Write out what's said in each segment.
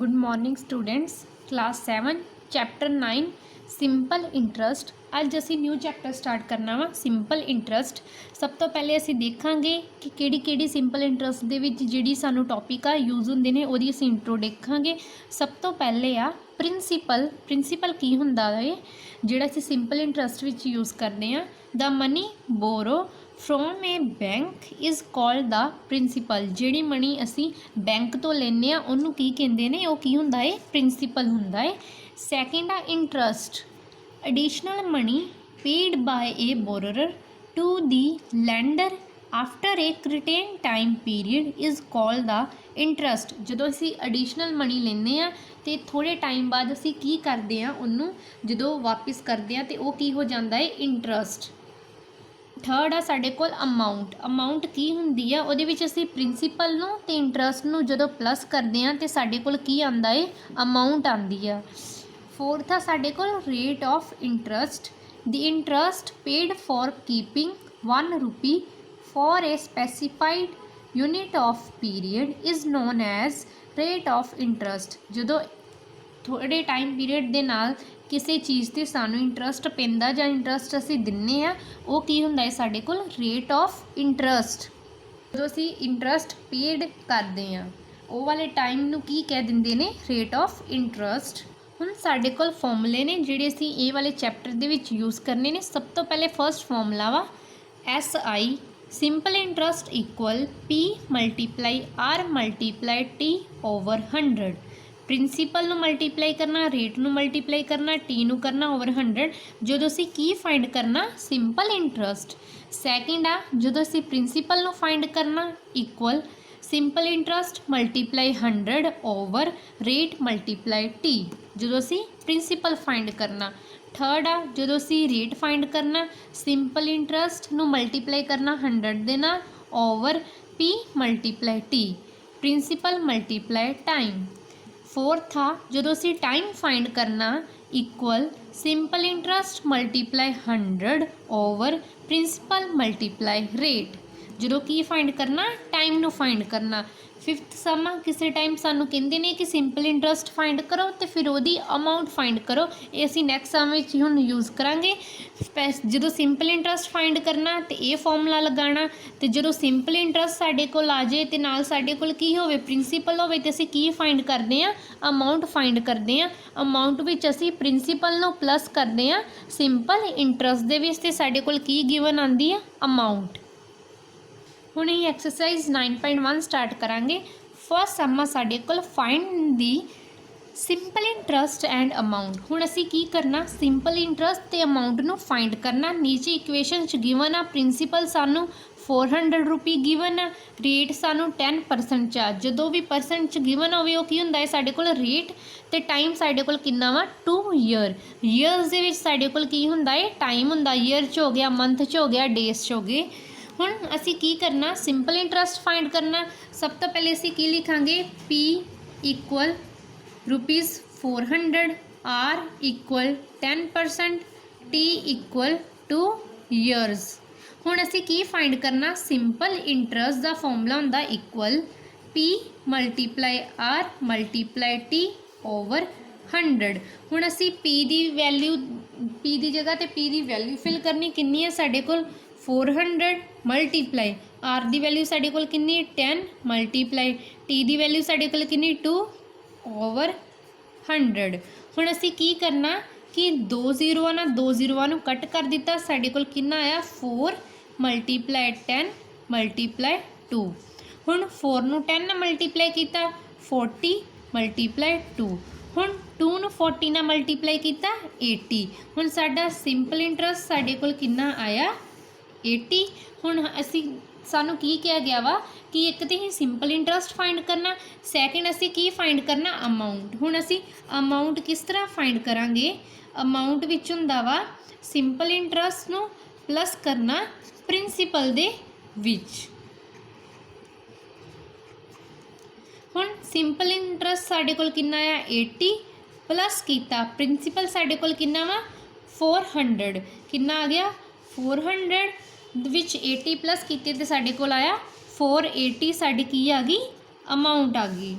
Good morning students. Class 7 chapter 9 simple interest. अज असी new chapter start करना वा सिंपल इंटरस्ट। सब तो पहले असी देखांगे कि किहड़ी सिंपल इंटरस्ट दे विच जिहड़ी सानू टॉपिक आ यूज़ हुंदे ने ओहदी असी इंट्रो देखांगे। सब तो पहले आ प्रिंसीपल। प्रिंसीपल की हुंदा है जिहड़ा असी सिंपल इंटरस्ट विच यूज़ करने आ। The money borrow from a bank is called the principal. जिहड़ी मनी असी बैंक तो लैने उन्होंने की कहते हैं वो की हुंदा है प्रिंसीपल हुंदा है। सैकेंड आ interest additional money paid by a borrower to the lender after a certain time period is called the interest. जो असी एडिशनल मनी लेने तो थोड़े टाइम बाद असी की करते हैं उन्होंने जो वापस करते हैं तो वह की हो जाता है इंटरस्ट। थर्ड आ साडे कोल अमाउंट। अमाउंट की हुंदी है उहदे विच असीं प्रिंसीपल नूं ते इंटरस्ट नूं जदों प्लस करदे हां ते साडे कोल की आंदा है अमाउंट आंदी है। फोर्थ आ साडे कोल rate of interest. The interest paid for keeping 1 rupee for a specified unit of period is known as rate of interest. जदों थोड़े टाइम पीरियड दे नाल किसी चीज़ ते सानू इंटरस्ट पैंदा जां इंटरस्ट असी दिन्ने आ वो की हुंदा है साडे कोल रेट ऑफ इंटरस्ट। जो असी इंटरस्ट पेड करते हैं वो वाले टाइम नू की कह दिंदे ने रेट ऑफ इंटरस्ट। हुण साडे कोल फॉर्मूले ने जिहड़े असी ये वाले चैप्टर दे विच यूज़ करने ने। सब तो पहले फर्स्ट फॉर्मूला वा SI simple interest equal P multiply R multiply T over 100। Principal नू मल्टीप्लाई करना, रेट नू मल्टीप्लाई करना, टी नू करना ओवर 100। जो असी की फाइंड करना सिंपल इंटरस्ट। सैकेंड आ जो असी प्रिंसीपल नू फाइंड करना equal simple interest multiply 100 over rate multiply T जो असी प्रिंसीपल फाइंड करना। थर्ड आ जो असी रेट फाइंड करना सिंपल इंटरस्ट नू मल्टीप्लाई करना 100 दे नाल over P multiply T principal multiply time. Fourth आ जो असी टाइम फाइंड करना equal simple interest multiply 100 over principal multiply rate. जो की फाइंड करना टाइम नू फाइंड करना। फिफ्थ सम किसी टाइम सानू कहते हैं कि सिंपल इंटरस्ट फाइंड करो तो फिर वही अमाउंट फाइंड करो। ये असी नैक्सट सम में हुण यूज़ करांगे। जो सिंपल इंटरस्ट फाइंड करना तो ये फॉर्मूला लगाना तो जो सिंपल इंटरस्ट साडे कोल आ जाए तो नाल साडे कोल की होवे प्रिंसीपल होवे तो असी की फाइंड करते हैं अमाउंट फाइंड करते हैं। अमाउंट विच असी प्रिंसीपल नू प्लस करते हैं सिंपल इंटरस्ट दे विच ते साडे कोल की गिवन आंदी है अमाउंट। हुण ये एक्सरसाइज 9.1 स्टार्ट करांगे। फर्स्ट सम साडे कोल find the simple interest and amount. हुण असी की करना सिंपल इंटरस्ट ते अमाउंट नू फाइंड करना। नीचे इक्वेशन च गिवन आ प्रिंसीपल सानू 400 रुपी गिवन आ, रेट सानू 10% चा। जो भी परसेंट च गिवन होवे वो की हुंदा है साडे कोल रेट ते टाइम साडे कोल किन्ना वा 2 ईयर। ईयर्स दे विच साडे कोल की हुंदा है टाइम हुंदा। ईयर च हो गया, मंथ च हो गया, डेज च हो गए। हुण असी की करना सिंपल इंटरस्ट फाइंड करना। सब तो पहले असी की लिखांगे P equal ₹400 R equal 10% T equal 2 years. हुण असी की फाइंड करना सिंपल इंटरस्ट दा फॉर्मूला हुंदा equal P multiply R multiply T over 100। हुण असी P दी वैल्यू P दी जगह ते P दी वैल्यू फिल करनी किन्नी है साडे कोल 400 मल्टीप्लाई R दी वैल्यू साडे कोल किन्नी 10 मल्टीप्लाई T दी वैल्यू साडे कोल किन्नी 2 ओवर 100। हुण असी की करना कि 2 जीरोआं ना 2 जीरोआं नू कट कर दिता साडे कोल किन्ना आया 4 मल्टीप्लाई 10 मल्टीप्लाई 2। हुण 4 नू 10 ना मल्टीप्लाई किया 40 मल्टीप्लाई 2। हुण 2 नू 40 ना मल्टीप्लाई किया 80। हुण साडा सिंपल इंटरस्ट साडे कोल किन्ना आया 80। हुण असी सानू की कहा गया वा कि एक तो ही सिंपल इंटरस्ट फाइंड करना, सैकेंड असी की फाइंड करना अमाउंट। हुण असी अमाउंट किस तरह फाइंड करांगे। अमाउंट विच हुंदा वा सिंपल इंटरस्ट नू प्लस करना प्रिंसीपल दे विच। हुण सिंपल इंटरस्ट साडे कोल किन्ना आ 80 प्लस कीता प्रिंसीपल साडे कोल किन्ना वा 400। किन्ना आ गया 400 विच 80 प्लस कीते ते साडे कोल आया 480। साडी की आ गई अमाउंट आ गई।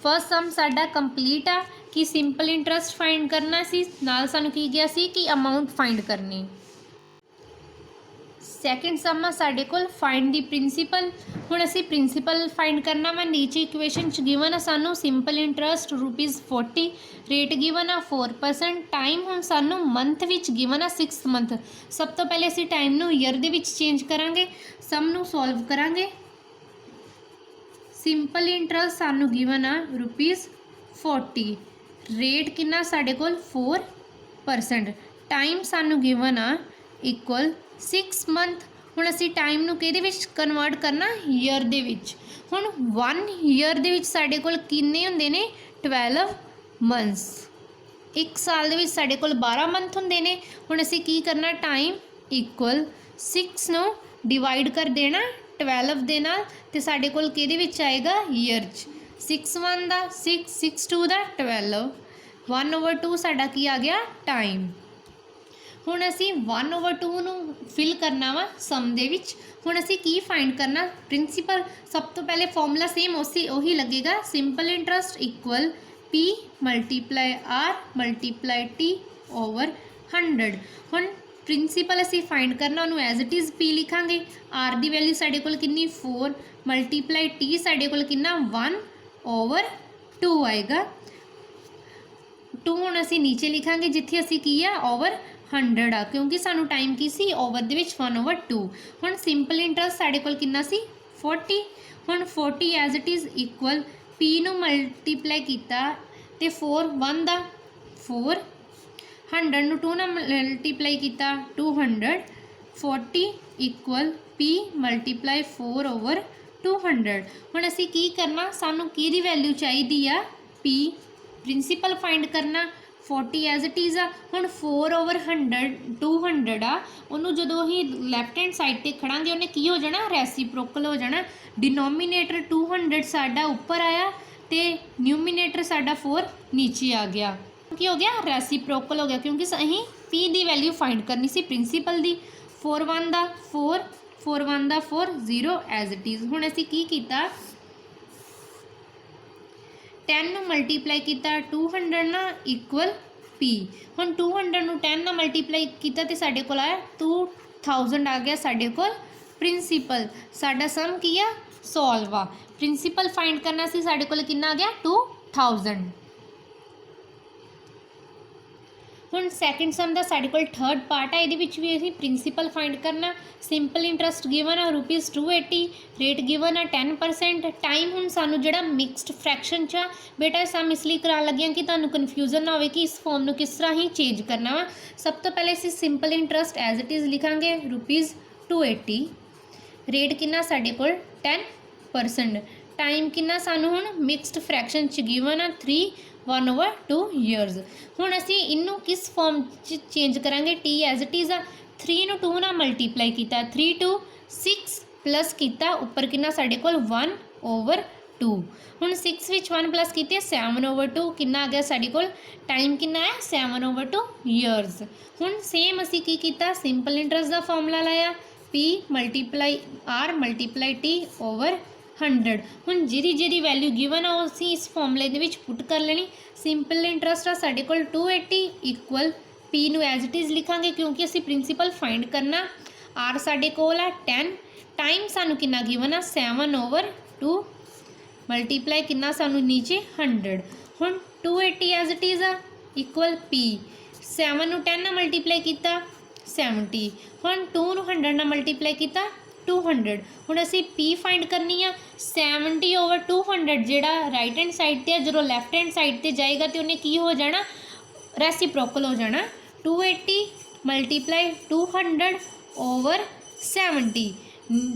फर्स्ट सम साडा कंप्लीट आ कि सिंपल इंटरस्ट फाइंड करना सी, नाल सानू की गया सी कि अमाउंट फाइंड करनी। सैकेंड सम आ साडे कोल फाइंड दी प्रिंसीपल। हुण असी प्रिंसीपल फाइंड करना वा, नीचे इक्वेशन च गिवन आ सानू सिंपल इंटरस्ट ₹40, रेट गिवन आ 4%, टाइम हुण सानू मंथ विच गिवन आ 6 मंथ। सब तो पहले असी टाइम नू ईयर दे विच चेंज करांगे, सम नू सॉल्व करांगे। सिंपल इंटरस्ट सानू गिवन आ ₹40, रेट कितना साडे कोल 4%, टाइम सानू गिवन आ इक्वल 6 मंथ। हुण असी टाइम नू किहदे विच कन्वर्ट करना, ईयर दे विच। हुण 1 ईयर दे विच साडे कोल किन्ने हुंदे ने, 12 मंथ्स। एक साल दे विच साडे कोल 12 मंथ हुंदे ने। हुण असी की करना, टाइम इक्वल 6 नू डिवाइड कर देना 12 दे नाल, ते साडे कोल किहदे विच आएगा, ईयर च। 6 1 दा 6, 6 2 दा 12, 1/2 साडा की आ गया, टाइम। हुण असी 1/2 नू फिल करना वा सम दे विच। हुण असी की फाइंड करना, प्रिंसीपल। सब तो पहले फॉर्मूला सेम उही लगेगा, simple interest equal P multiply R multiply T over 100। हुण प्रिंसीपल असी फाइंड करना, उन्होंने एज इट इज़ P लिखांगे। R की वैल्यू साडे कोल कितनी, 4 मल्टीप्लाई T साडे कोल कितना, 1/2 आएगा। 2 हुण असी नीचे लिखांगे जिथे असी की है ओवर 100 आ, क्योंकि सानू टाइम की सी, ओवर दे विच 1/2। हुण सिंपल इंटरस्ट साडे कोल कितना सी, 40। हुण 40 as it is equal P नू मल्टीप्लाई कीता ते 4 1 दा 4, 100 नू 2 नाल मल्टीप्लाई कीता 200, 40 इक्वल P मल्टीप्लाई 4 ओवर 200। हुण असी की करना, सानू किहदी वैल्यू चाहिदी आ, P। प्रिंसीपल फाइंड करना, 40 एज इट इज़ आ। हुण 4/100 200 आ, उन्होंने जदों ही लैफ्ट हैंड साइड ते खड़ांगे उन्हें की हो जाना, रेसिप्रोकल हो जाना। डिनोमीनेटर 200 साडा उपर आया ते न्यूमीनेटर साडा 4 नीचे आ गया। की हो गया, रेसिप्रोकल हो गया, क्योंकि असीं P की वैल्यू फाइंड करनी सी प्रिंसीपल की। 4 1 दा 4, 4 1 दा 4, 0 एज इट इज़। हुण असीं की कीता, 10 नू मल्टीप्लाई किया 200 ना इक्वल P। हुण 200 नू 10 ना मल्टीप्लाई किया तो साडे कोल आया 2000 आ गया साडे कोल प्रिंसीपल। साडा सम की आ, सॉल्व आ। प्रिंसीपल फाइंड करना सी, साडे कोल कितना आ गया, 2000। हुण सैकेंड सम दा साडे कोल थर्ड पार्ट है, ये भी असीं प्रिंसीपल फाइंड करना। सिंपल इंटरस्ट गिवन आ ₹280, रेट गिवन आ 10%, टाइम हुण सानू जिहड़ा मिक्सड फ्रैक्शन च बेटा सम इसलिए करा लगे कि तुहानू कन्फ्यूजन ना हो कि इस फॉर्म नू किस तरह ही चेंज करना वा। सब तो पहले असीं simple interest as it is लिखांगे, ₹280, रेट कितना साडे कोल 10%, टाइम कितना सानू हुण मिक्सड फ्रैक्शन च गिवन आ 3 1/2 ईयर्स। हुण असीं इनू किस फॉर्म च चेंज करांगे, T एज इट इज़ आ। 3 नू 2 नाल मल्टीप्लाई किया, 3 2 6 प्लस किया उपर कितना साडे कोल 1/2। हुण 6 विच 1 प्लस कीते 7/2, कितना आ गया साडे कोल, टाइम कितना है 7/2 ईयर्स। हुण सेम असीं की कीता, सिंपल इंटरस्ट का फॉर्मूला लाया, P multiply R multiply T over 100। हुण जिहदी वैल्यू गिवन आ असीं इस फॉर्मूले दे विच पुट कर लेनी। सिंपल इंटरस्ट आ साडे कोल 280 इक्वल P नू एज इट इज़ लिखांगे, क्योंकि असीं प्रिंसीपल फाइंड करना। R साडे कोल आ 10, टाइम सानू कितना गिवन आ 7/2, मल्टीप्लाई कितना सानू नीचे 100। हुण 280 एज इट इज़ आ इक्वल P, 7 नू 10 नाल मल्टीप्लाई किया 70, हुण 2 नू 100 नाल मल्टीप्लाई किया 200। हुण असीं P फाइंड करनी आ। 70/200 जिहड़ा राइट हैंड साइड ते जो लैफ्ट हैंड साइड ते जाएगा तो उन्हें की हो जाना, रेसिप्रोकल हो जाना। 280 मल्टीप्लाई 200 ओवर 70,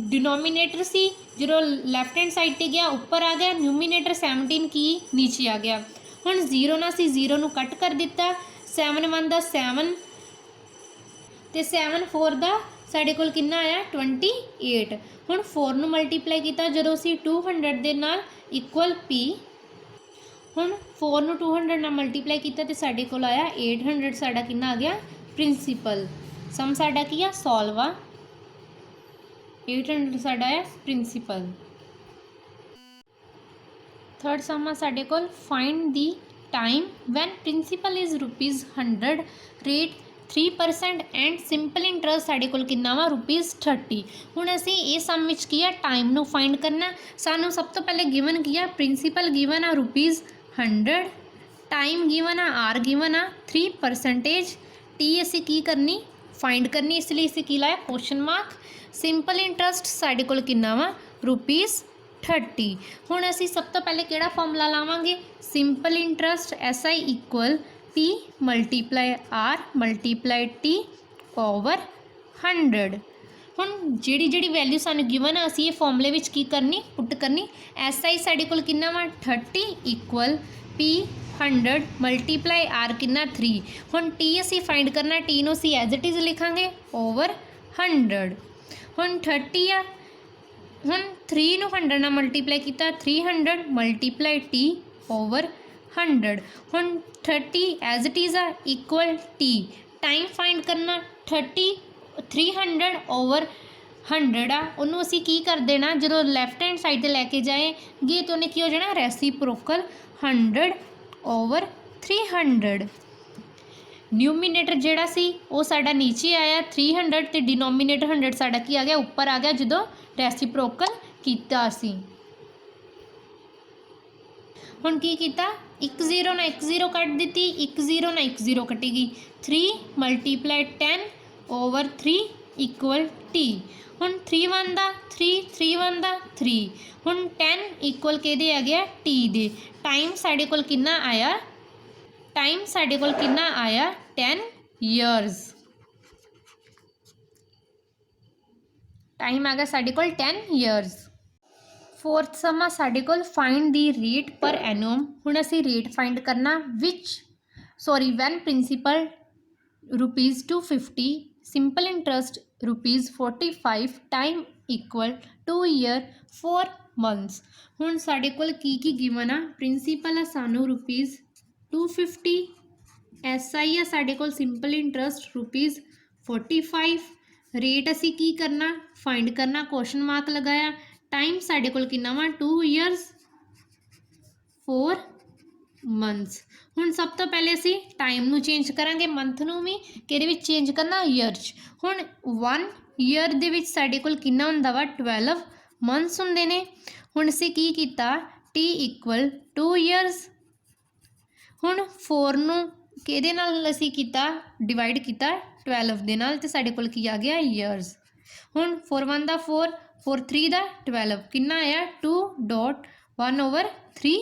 डिनोमीनेटर सी जो लैफ्ट हैंड साइड ते गया ऊपर आ गया, न्यूमीनेटर 17 की नीचे आ गया। हुण 0 ना सी 0 नू कट कर दिता, 7 1 दा 7 ते 7 4 दा साडे कोल कितना आया 28। हुण 4 नू मल्टीप्लाई किया जो असीं 200 दे नाल इक्वल P। हुण 4 नू 200 नाल मल्टीप्लाई किया तो साडे कोल आया 800, साडा कितना आ गया प्रिंसीपल। सम साडा की आ, सॉल्व आ। 800 साडा है प्रिंसीपल। थर्ड सम आ साडे कोल find the time when principal is ₹100 rate 3% and simple interest साडे कोल किन्ना वा ₹30। हुण असीं ये सम विच की आ टाइम नूं फाइंड करना। सानूं सब तो पहले गिवन की आ प्रिंसीपल गिवन आ ₹100, टाइम गिवन आ आर गिवन आ 3%, टी असीं की करनी फाइंड करनी, इसलिए असीं की लाया क्वेश्चन मार्क। सिंपल इंटरस्ट साडे कोल किन्ना वा ₹30। हुण असीं सब तो पहले किहड़ा फॉर्मूला लावांगे, simple interest SI equal P multiply R multiply T over 100। हुण जिहड़ी जिहड़ी वैल्यू सानूं गिवन आ असीं ये फॉर्मूले विच की करनी पुट करनी। SI साडे कोल किन्ना वा 30 इक्वल P 100 मल्टीप्लाई R किन्ना 3। हुण T असीं फाइंड करना, T नूं असीं एज इट इज़ लिखांगे ओवर 100। हुण 30 आ, हुण 3 नूं 100 नाल मल्टीप्लाई किया 300 मल्टीप्लाई T ओवर 100। हुण 30 एज इट इज़ आ इक्वल T, टाइम फाइंड करना 300 ओवर 100 आ, उन्होंने असीं की कर देना जो लैफ्ट हैंड साइड ते लैके जाएंगे तो उन्हें की हो जाना रेसिप्रोकल 100 ओवर 300। न्यूमीनेटर जिहड़ा सी वो साडा नीचे आया 300 ते डिनोमीनेटर 100 साडा की आ गया ऊपर आ गया जो रेसिप्रोकल कीता सी। हुण की कीता, 1 0 ना 1 0 कट दी, 1 0 ना 1 0 कटेगी, 3 मल्टीप्लाई 10 ओवर 3 इक्वल T। हुण 3 1 दा 3, 3 1 दा 3, हुण 10 इक्वल किहदे आ गया T दे। टाइम साडे कोल किन्ना आया, टाइम साडे कोल किन्ना आया 10 ईयर्स। टाइम आ गया साडे कोल 10 ईयर्स। फोर्थ सम आ साडे कोल फाइंड दी रेट पर एनुअम। हुण असीं रेट फाइंड करना when principal ₹250, simple interest ₹45, time equal 2 year 4 months. हुण साडे कोल की गिवन आ, प्रिंसीपल आ सानू ₹250, SI आ साडे कोल सिंपल इंटरस्ट ₹45, रेट असी की करना फाइंड करना, क्वेश्चन मार्क लगाया, टाइम साडे कोल किन्ना वा 2 ईयर्स 4 मंथ्स। हुण सब तो पहले असी टाइम नूं चेंज करांगे, मंथ नूं भी किहदे विच चेंज करना ईयर च। हुण 1 ईयर दे विच साडे कोल किन्ना हुंदा वा 12 मंथ्स हुंदे ने। हुण असी की कीता T इक्वल 2 ईयर्स। हुण 4 नूं किहदे नाल असी कीता डिवाइड किया 12 दे नाल ते साडे कोल की आ गया ईयर्स। हुण 4 1 दा 4, 4 3 दा 12 किन्ना आया 2.1 ओवर 3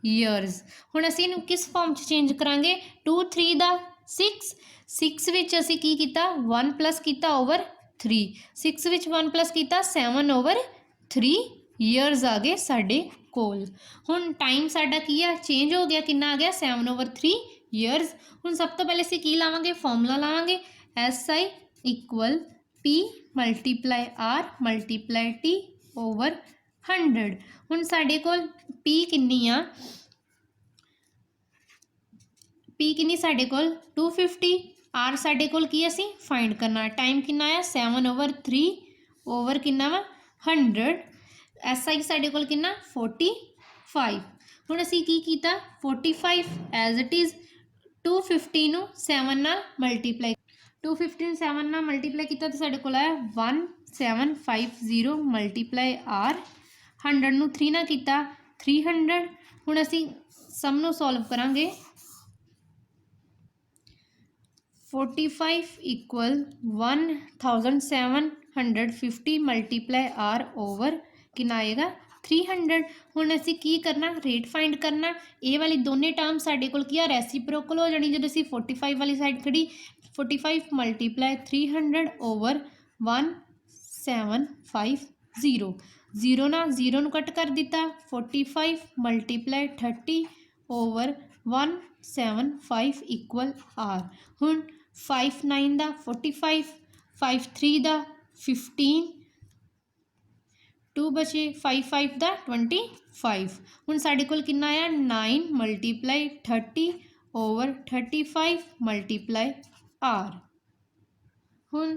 ईयर्स। हुण असी इहनूं किस फॉर्म च चेंज करांगे, 2 3 दा 6, 6 विच असी की कीता 1 प्लस कीता ओवर 3, 6 विच 1 प्लस कीता 7 ओवर 3 ईयर्स आ गए साडे कोल। हुण टाइम साडा की आ चेंज हो गया, किन्ना आ गया 7 ओवर 3 ईयर्स। हुण सब तो पहले असी की लावांगे फॉर्मूला लावांगे, SI equal P multiply R multiply T over 100। हुण साडे कोल P किन्नी आ, P किन्नी साडे कोल 250, R साडे कोल की असी फाइंड करना, टाइम किन्ना आया 7 ओवर 3 ओवर किन्ना वा 100, SI साडे कोल किन्ना 45। हुण असी की कीता 45 एज इट इज़ 250 नूं 7 नाल मल्टीप्लाई, 250 नूं 7 नाल मल्टीप्लाई किया तो साडे कोल आया 1750 मल्टीप्लाई R, 100 नूं 3 नाल किया 300। हुण असी सम नूं सॉल्व करांगे, 45 इक्वल 1750 मल्टीप्लाई R ओवर कितना आएगा 300। हुण असी की करना रेट फाइंड करना, ए वाली दोनों टर्म साडे कोल की रेसिप्रोकल हो जानी, जो असी 45 वाली साइड खड़ी 45 मल्टीप्लाई 300 ओवर 1750, 0 ना 0 नूं कट कर दिता, 45 मल्टीप्लाई 30 ओवर 175 इक्वल R। हुण 5 9 दा 45, 5 3 दा 15, 2 बचे 5 5 दा 25। हुण साडे कोल किन्ना आया 9 मल्टीप्लाई 30 ओवर 35 मल्टीप्लाई R। हुण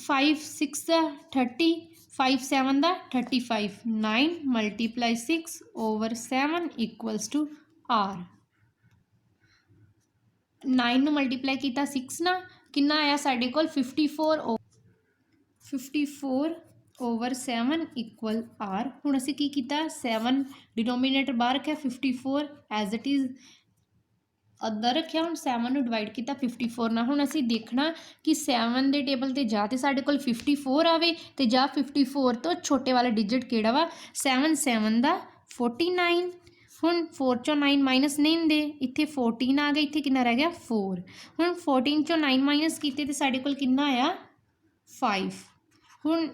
5 6 ਦਾ 30, 5 7 ਦਾ 35, 9 × 6 / 7 ਇਕੁਅਲਸ ਟੂ R। 9 ਨੂੰ ਮਲਟੀਪलाई ਕੀਤਾ 6 ਨਾਲ, ਕਿੰਨਾ ਆਇਆ ਸਾਡੇ ਕੋਲ 54 / 7 ਇਕੁਅਲ R। ਹੁਣ ਅਸੀਂ ਕੀ ਕੀਤਾ, 7 ਡਿਨੋਮੀਨੇਟਰ ਬਾਹਰ ਰੱਖਿਆ, 54 ਐਜ਼ ਇਟ ਇਜ਼ ਅੰਦਰ ਰੱਖਿਆ। ਹੁਣ 7 ਨੂੰ ਡਿਵਾਈਡ ਕੀਤਾ 54 ਨਾਲ। ਹੁਣ ਅਸੀਂ ਦੇਖਣਾ ਕਿ 7 ਦੇ ਟੇਬਲ 'ਤੇ ਜਾਂ ਤਾਂ ਸਾਡੇ ਕੋਲ 54 ਆਵੇ ਅਤੇ ਜਾਂ 54 ਤੋਂ ਛੋਟੇ ਵਾਲਾ ਡਿਜਿਟ ਕਿਹੜਾ ਵਾ। 7 7 ਦਾ 49। ਹੁਣ 4 ਚੋਂ 9 ਮਾਈਨਸ ਨਹੀਂ ਹੁੰਦੇ, ਇੱਥੇ 14 ਆ ਗਿਆ, ਇੱਥੇ ਕਿੰਨਾ ਰਹਿ ਗਿਆ 4। ਹੁਣ 14 ਚੋਂ 9 ਮਾਈਨਸ ਕੀਤੇ ਤਾਂ ਸਾਡੇ ਕੋਲ ਕਿੰਨਾ ਆਇਆ 5। ਹੁਣ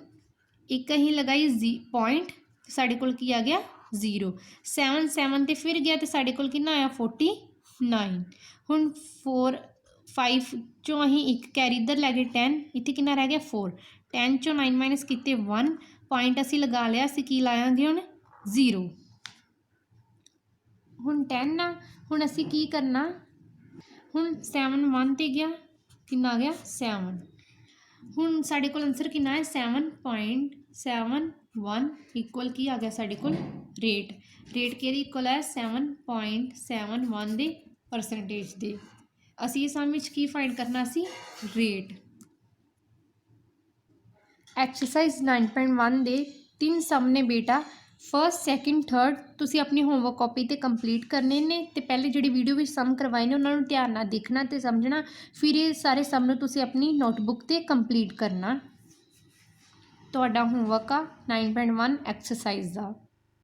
ਇੱਕ ਅਸੀਂ ਲਗਾਈ ਪੁਆਇੰਟ, ਸਾਡੇ ਕੋਲ ਕੀ ਆ ਗਿਆ 0। 7 7 'ਤੇ ਫਿਰ ਗਿਆ ਅਤੇ ਸਾਡੇ ਕੋਲ ਕਿੰਨਾ ਆਇਆ 49। ਹੁਣ 5 ਚੋਂ ਅਸੀਂ ਇੱਕ ਕੈਰੀ ਇੱਧਰ ਲੈ ਗਏ 10, ਇੱਥੇ ਕਿੰਨਾ ਰਹਿ ਗਿਆ 4। 10 ਚੋਂ 9 ਮਾਈਨਸ ਕੀਤੇ 1, ਪੁਆਇੰਟ ਅਸੀਂ ਲਗਾ ਲਿਆ, ਅਸੀਂ ਕੀ ਲਾਵਾਂਗੇ ਹੁਣ 0। ਹੁਣ 10 ਆ, ਹੁਣ ਅਸੀਂ ਕੀ ਕਰਨਾ, ਹੁਣ 7 1 'ਤੇ ਗਿਆ, ਕਿੰਨਾ ਆ ਗਿਆ 7। ਹੁਣ ਸਾਡੇ ਕੋਲ ਆਨਸਰ ਕਿੰਨਾ ਹੈ 7.71 ਇਕੁਅਲ ਕੀ ਆ ਗਿਆ ਸਾਡੇ ਕੋਲ ਰੇਟ। ਰੇਟ ਕਿਹਦੀ ਇਕੁਅਲ ਹੈ 7.71 ਦੇ ਪਰਸੈਂਟੇਜ ਦੇ। ਅਸੀਂ ਇਸ ਸਮ ਵਿੱਚ ਕੀ ਫਾਈਂਡ ਕਰਨਾ ਸੀ, ਰੇਟ। ਐਕਸਰਸਾਈਜ਼ 9.1 ਦੇ 3 ਸਮ ਨੇ ਬੇਟਾ, ਫਸਟ ਸੈਕਿੰਡ ਥਰਡ ਤੁਸੀਂ ਆਪਣੀ ਹੋਮਵਰਕ ਕਾਪੀ 'ਤੇ ਕੰਪਲੀਟ ਕਰਨੇ ਨੇ, ਅਤੇ ਪਹਿਲੇ ਜਿਹੜੀ ਵੀਡੀਓ ਵਿੱਚ ਸਮ ਕਰਵਾਏ ਨੇ ਉਹਨਾਂ ਨੂੰ ਧਿਆਨ ਨਾਲ ਦੇਖਣਾ ਅਤੇ ਸਮਝਣਾ, ਫਿਰ ਇਹ ਸਾਰੇ ਸਮ ਨੂੰ ਤੁਸੀਂ ਆਪਣੀ ਨੋਟਬੁੱਕ 'ਤੇ ਕੰਪਲੀਟ ਕਰਨਾ। ਤੁਹਾਡਾ ਹੋਮਵਰਕ ਆ 9.1 ਐਕਸਰਸਾਈਜ਼ ਦਾ।